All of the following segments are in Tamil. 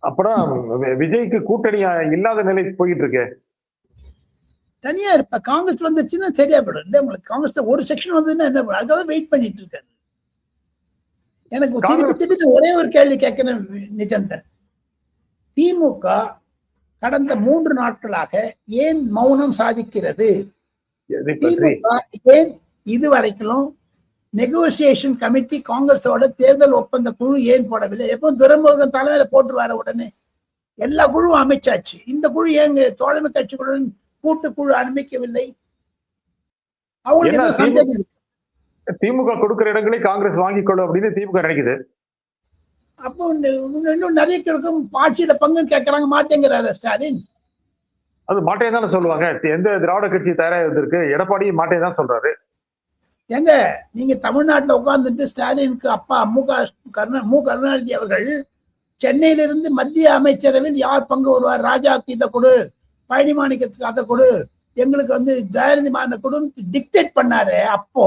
அப்புறம் விஜய்க்கு கூட்டணி இல்லாத நிலை போயிட்டு இருக்கு. தனியா இருப்ப காங்கிரஸ் வந்துச்சுன்னா சரியா போயிடும். இல்ல உங்களுக்கு காங்கிரஸ்ல ஒரு செக்ஷன் வந்ததுன்னா என்ன பண்ணும்? அதுக்காக வெயிட் பண்ணிட்டு இருக்காரு. எனக்கு திருப்பி திருப்பி ஒரே ஒரு கேள்வி கேட்கிறேன் நிஜந்தன். திமுக கடந்த 3 நாட்களாக ஏன் மௌனம் சாதிக்கிறது? திமுக ஏன் இதுவரைக்கும் நெகோசியேஷன் கமிட்டி காங்கிரஸோட தேர்தல் ஒப்பந்த குழு ஏன் போடவில்லை? எப்போ துரைமுருகன் தலைமையில போட்டுருவார உடனே எல்லா குழுவும் அமைச்சாச்சு. இந்த குழு ஏங்க தோழமை கட்சிகளுடன் கூட்டுக்குழு அமைக்கவில்லை? அவங்களுக்கு சந்தேகம் இருக்கு. திமுக கொடுக்கிற இடங்களை காங்கிரஸ் வாங்கிக் கொள்ளும் அப்படின்னு திமுக நினைக்குது. அப்போ இன்னும் நிறைய இருக்கும் ஆட்சியில பங்கு கேட்கறாங்க, மாட்டேங்கிறாரு ஸ்டாலின். அது மாட்டே தானே சொல்லுவாங்க. எந்த திராவிட கட்சி தயாரா இருந்திருக்கு? எடப்பாடி மாட்டே தான் சொல்றாரு. எங்க நீங்க தமிழ்நாட்டுல உட்கார்ந்துட்டு ஸ்டாலினுக்கு அப்பா மு கருணாநிதி அவர்கள் சென்னையிலிருந்து மத்திய அமைச்சரவையில் யார் பங்கு வருவார், ராஜாக்கு இதை கொடு, பழனிமாணிக்கத்துக்கு அதை கொடு, எங்களுக்கு தயாநிதி மாறனை கொடுன்னு டிக்டேட் பண்ணாரு அப்போ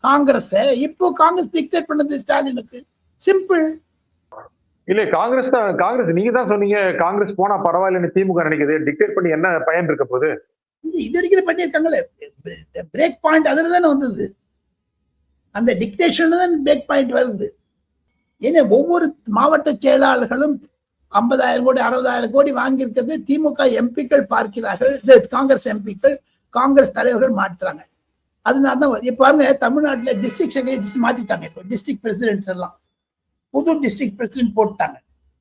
காங்கிரஸ். இப்போ காங்கிரஸ் டிக்டேட் பண்ணது ஸ்டாலினுக்கு. சிம்பிள். இல்ல காங்கிரஸ் நீங்க தான் சொன்னீங்க காங்கிரஸ் போனா பரவாயில்லன்னு திமுக நினைக்குது. டிக்டேட் பண்ணி என்ன பயன் இருக்க போகுது? இது வரைக்கும் பண்ணியிருக்காங்களே பிரேக் பாயிண்ட் அதுல தானே வந்தது. அந்த டிக்டேஷன்ல தான் பிரேக் பாயிண்ட் வருது. ஏன்னா ஒவ்வொரு மாவட்ட செயலாளர்களும் 50,000 கோடி 60,000 கோடி வாங்கியிருக்கிறது திமுக எம்பிக்கள் பார்க்கிறார்கள். காங்கிரஸ் எம்பிக்கள் காங்கிரஸ் தலைவர்கள் மாற்றுறாங்க. அதனாலதான் இப்ப பாருங்க தமிழ்நாட்டில் டிஸ்ட்ரிக்ட் செக்ரட்டரிஸ் மாத்திட்டாங்க. இப்போ டிஸ்ட்ரிக்ட் பிரசிடென்ட்ஸ் எல்லாம் புது டிஸ்ட்ரிக்ட் பிரசிடென்ட் போட்டாங்க.